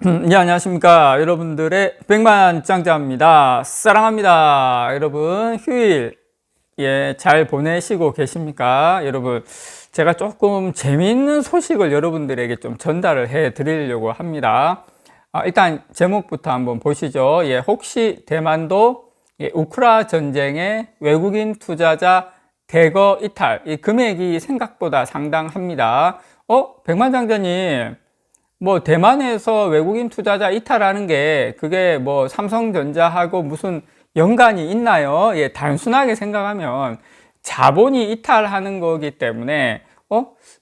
예, 안녕하십니까. 여러분들의 백만장자입니다. 사랑합니다. 여러분, 휴일, 잘 보내시고 계십니까? 여러분, 제가 조금 재미있는 소식을 여러분들에게 좀 전달을 해 드리려고 합니다. 일단 제목부터 한번 보시죠. 혹시 대만도 우크라 전쟁에 외국인 투자자 대거 이탈, 이 금액이 생각보다 상당합니다. 백만장자님, 대만에서 외국인 투자자 이탈하는 게 그게 삼성전자하고 무슨 연관이 있나요? 단순하게 생각하면 자본이 이탈하는 거기 때문에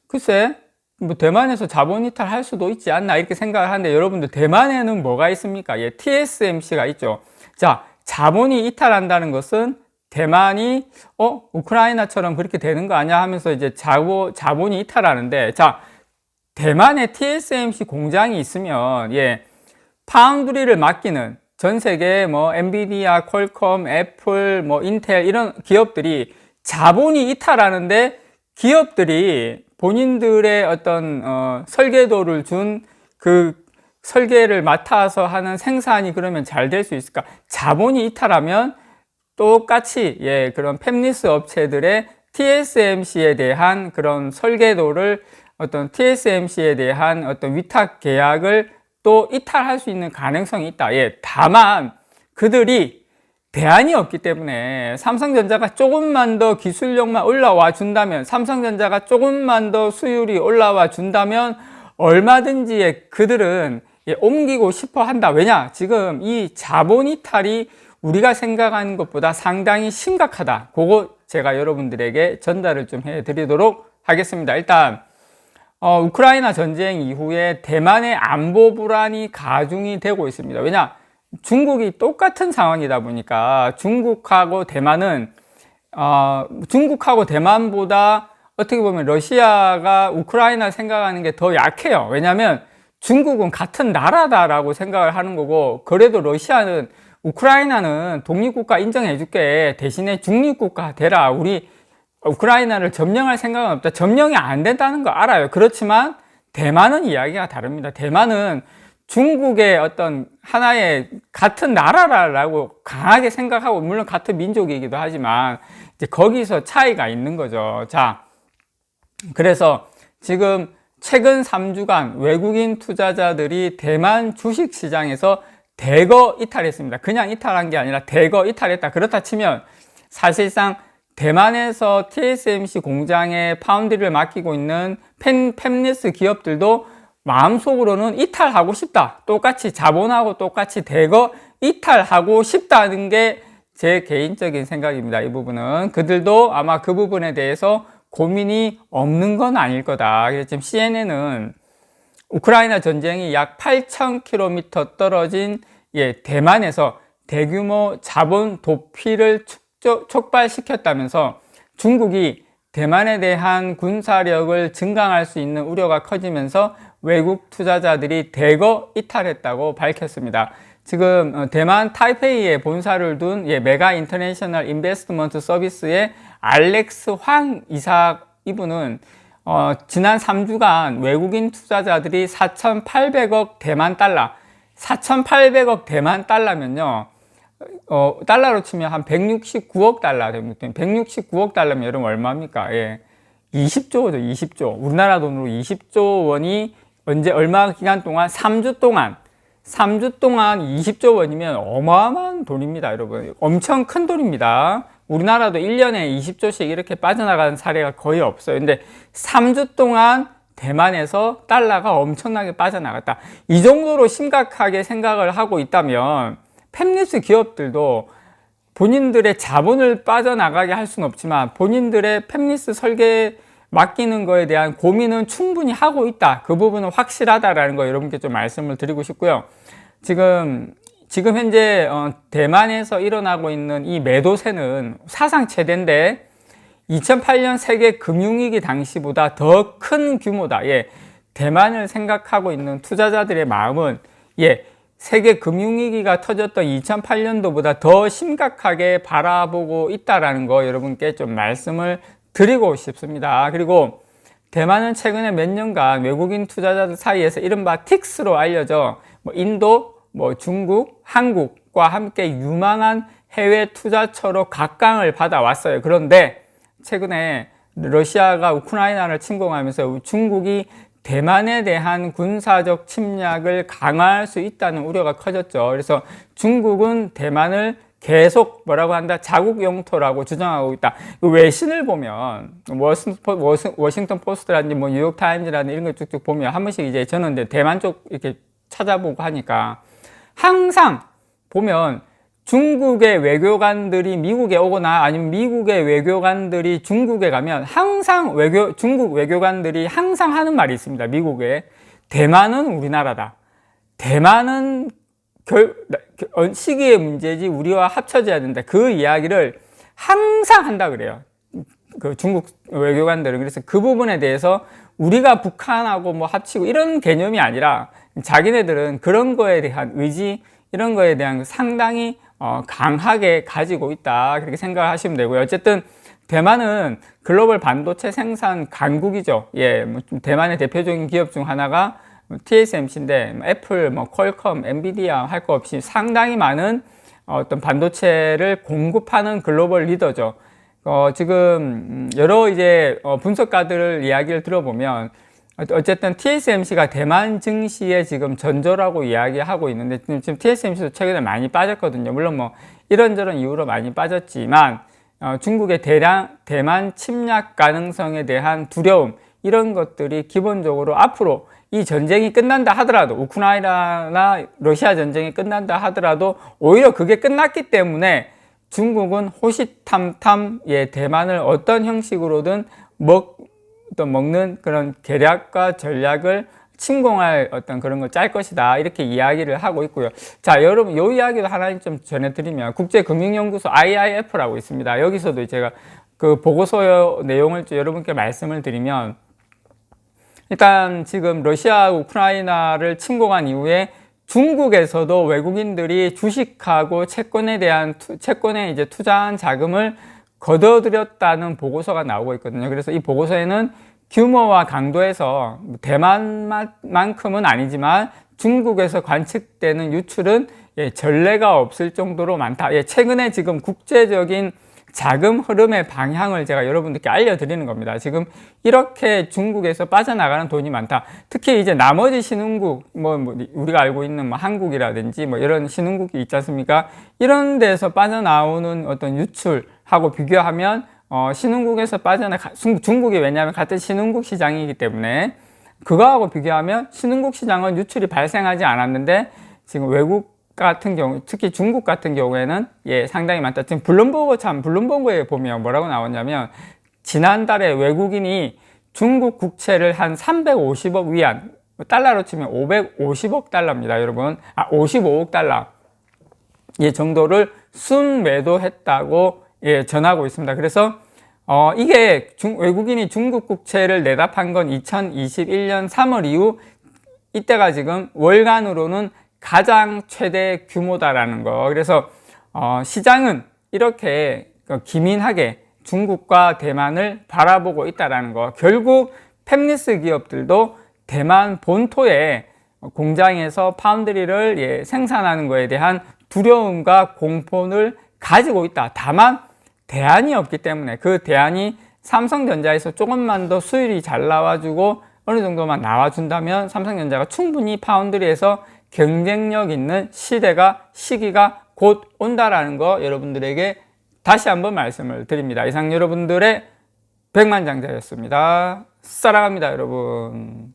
글쎄 대만에서 자본 이탈할 수도 있지 않나 이렇게 생각을 하는데, 여러분들 대만에는 뭐가 있습니까? TSMC가 있죠. 자, 자본이 이탈한다는 것은 대만이 우크라이나처럼 그렇게 되는 거 아니야 하면서 이제 자본이 이탈하는데, 자, 대만에 TSMC 공장이 있으면 파운드리를 맡기는 전 세계 엔비디아, 퀄컴, 애플, 인텔 이런 기업들이 자본이 이탈하는데, 기업들이 본인들의 어떤 설계도를 준 그 설계를 맡아서 하는 생산이 그러면 잘 될 수 있을까? 자본이 이탈하면 똑같이 그런 팹리스 업체들의 TSMC에 대한 그런 설계도를, 어떤 TSMC에 대한 어떤 위탁 계약을 또 이탈할 수 있는 가능성이 있다. 다만 그들이 대안이 없기 때문에 삼성전자가 조금만 더 기술력만 올라와 준다면, 삼성전자가 조금만 더 수율이 올라와 준다면 얼마든지 그들은 옮기고 싶어 한다. 왜냐? 지금 이 자본 이탈이 우리가 생각하는 것보다 상당히 심각하다. 그거 제가 여러분들에게 전달을 좀 해드리도록 하겠습니다. 일단 우크라이나 전쟁 이후에 대만의 안보 불안이 가중이 되고 있습니다. 왜냐? 중국이 똑같은 상황이다 보니까 중국하고 대만은 중국하고 대만보다 어떻게 보면 러시아가 우크라이나 생각하는 게 더 약해요. 왜냐하면 중국은 같은 나라다라고 생각을 하는 거고, 그래도 러시아는 우크라이나는 독립국가 인정해줄게, 대신에 중립국가 되라, 우리 우크라이나를 점령할 생각은 없다, 점령이 안 된다는 거 알아요. 그렇지만 대만은 이야기가 다릅니다. 대만은 중국의 어떤 하나의 같은 나라라고 강하게 생각하고, 물론 같은 민족이기도 하지만 이제 거기서 차이가 있는 거죠. 자, 그래서 지금 최근 3주간 외국인 투자자들이 대만 주식시장에서 대거 이탈했습니다. 그냥 이탈한 게 아니라 대거 이탈했다. 그렇다 치면 사실상 대만에서 TSMC 공장에 파운드리를 맡기고 있는 팹리스 기업들도 마음속으로는 이탈하고 싶다. 똑같이 자본하고 똑같이 대거 이탈하고 싶다는 게 제 개인적인 생각입니다. 이 부분은 그들도 아마 그 부분에 대해서 고민이 없는 건 아닐 거다. 그래서 지금 CNN은 우크라이나 전쟁이 약 8,000km 떨어진 대만에서 대규모 자본 도피를 촉발시켰다면서 중국이 대만에 대한 군사력을 증강할 수 있는 우려가 커지면서 외국 투자자들이 대거 이탈했다고 밝혔습니다. 지금 대만 타이페이에 본사를 둔 메가 인터내셔널 인베스트먼트 서비스의 알렉스 황 이사, 이분은 지난 3주간 외국인 투자자들이 4,800억 대만 달러, 4,800억 대만 달러면요, 달러로 치면 한 169억 달러 됩니다. 169억 달러면 여러분 얼마입니까? 20조죠, 20조. 우리나라 돈으로 20조 원이 얼마 기간 동안, 3주 동안 20조 원이면 어마어마한 돈입니다, 여러분. 엄청 큰 돈입니다. 우리나라도 1년에 20조씩 이렇게 빠져나가는 사례가 거의 없어요. 근데 3주 동안 대만에서 달러가 엄청나게 빠져나갔다. 이 정도로 심각하게 생각을 하고 있다면 팹리스 기업들도 본인들의 자본을 빠져나가게 할 수는 없지만 본인들의 팹리스 설계 맡기는 거에 대한 고민은 충분히 하고 있다. 그 부분은 확실하다라는 거 여러분께 좀 말씀을 드리고 싶고요. 지금 현재 대만에서 일어나고 있는 이 매도세는 사상 최대인데 2008년 세계 금융위기 당시보다 더 큰 규모다. 대만을 생각하고 있는 투자자들의 마음은 세계 금융위기가 터졌던 2008년도보다 더 심각하게 바라보고 있다라는 거 여러분께 좀 말씀을 드리고 싶습니다. 그리고 대만은 최근에 몇 년간 외국인 투자자들 사이에서 이른바 틱스로 알려져 인도, 중국, 한국과 함께 유망한 해외 투자처로 각광을 받아왔어요. 그런데 최근에 러시아가 우크라이나를 침공하면서 중국이 대만에 대한 군사적 침략을 강화할 수 있다는 우려가 커졌죠. 그래서 중국은 대만을 계속 뭐라고 한다? 자국 영토라고 주장하고 있다. 외신을 보면 워싱턴 포스트라든지 뉴욕 타임즈라든지 이런 거 쭉쭉 보면 한 번씩 이제 저는 대만 쪽 이렇게 찾아보고 하니까 항상 보면 중국의 외교관들이 미국에 오거나 아니면 미국의 외교관들이 중국에 가면 항상 중국 외교관들이 항상 하는 말이 있습니다. 미국에 대만은 우리나라다. 대만은 시기의 문제지 우리와 합쳐져야 된다. 그 이야기를 항상 한다 그래요. 그 중국 외교관들은. 그래서 그 부분에 대해서 우리가 북한하고 합치고 이런 개념이 아니라 자기네들은 그런 거에 대한 의지, 이런 거에 대한 상당히 강하게 가지고 있다. 그렇게 생각하시면 되고요. 어쨌든 대만은 글로벌 반도체 생산 강국이죠. 예, 대만의 대표적인 기업 중 하나가 TSMC인데 애플, 퀄컴, 엔비디아 할 거 없이 상당히 많은 어떤 반도체를 공급하는 글로벌 리더죠. 지금 여러 이제 분석가들 이야기를 들어보면 어쨌든 TSMC가 대만 증시에 지금 전조라고 이야기하고 있는데 지금 TSMC도 최근에 많이 빠졌거든요. 물론 이런저런 이유로 많이 빠졌지만 중국의 대만 침략 가능성에 대한 두려움, 이런 것들이 기본적으로 앞으로 이 전쟁이 끝난다 하더라도, 우크라이나나 러시아 전쟁이 끝난다 하더라도 오히려 그게 끝났기 때문에 중국은 호시탐탐 대만을 어떤 형식으로든 먹는 그런 계략과 전략을 침공할 어떤 그런 걸 짤 것이다, 이렇게 이야기를 하고 있고요. 자, 여러분, 요 이야기도 하나 좀 전해드리면, 국제금융연구소 IIF라고 있습니다. 여기서도 제가 그 보고서 내용을 여러분께 말씀을 드리면, 일단 지금 러시아 우크라이나를 침공한 이후에 중국에서도 외국인들이 주식하고 채권에 이제 투자한 자금을 거둬들였다는 보고서가 나오고 있거든요. 그래서 이 보고서에는 규모와 강도에서 대만만큼은 아니지만 중국에서 관측되는 유출은 전례가 없을 정도로 많다. 최근에 지금 국제적인 자금 흐름의 방향을 제가 여러분들께 알려드리는 겁니다. 지금 이렇게 중국에서 빠져나가는 돈이 많다. 특히 이제 나머지 신흥국, 우리가 알고 있는 한국이라든지 이런 신흥국이 있지 않습니까? 이런 데서 빠져나오는 어떤 유출하고 비교하면 신흥국에서 중국이 왜냐하면 같은 신흥국 시장이기 때문에 그거하고 비교하면 신흥국 시장은 유출이 발생하지 않았는데 지금 외국 같은 경우, 특히 중국 같은 경우에는 상당히 많다. 지금 블룸버그에 보면 뭐라고 나오냐면 지난달에 외국인이 중국 국채를 한 350억 위안, 달러로 치면 550억 달러입니다, 여러분. 55억 달러 정도를 순매도했다고 전하고 있습니다. 그래서 이게 외국인이 중국 국채를 내다 판 건 2021년 3월 이후, 이때가 지금 월간으로는 가장 최대 규모다라는 거. 그래서 시장은 이렇게 기민하게 중국과 대만을 바라보고 있다라는 거. 결국 팹리스 기업들도 대만 본토에 공장에서 파운드리를 생산하는 것에 대한 두려움과 공포를 가지고 있다. 다만 대안이 없기 때문에 그 대안이 삼성전자에서 조금만 더 수율이 잘 나와주고 어느 정도만 나와준다면 삼성전자가 충분히 파운드리에서 경쟁력 있는 시기가 곧 온다라는 거 여러분들에게 다시 한번 말씀을 드립니다. 이상 여러분들의 백만장자였습니다. 사랑합니다, 여러분.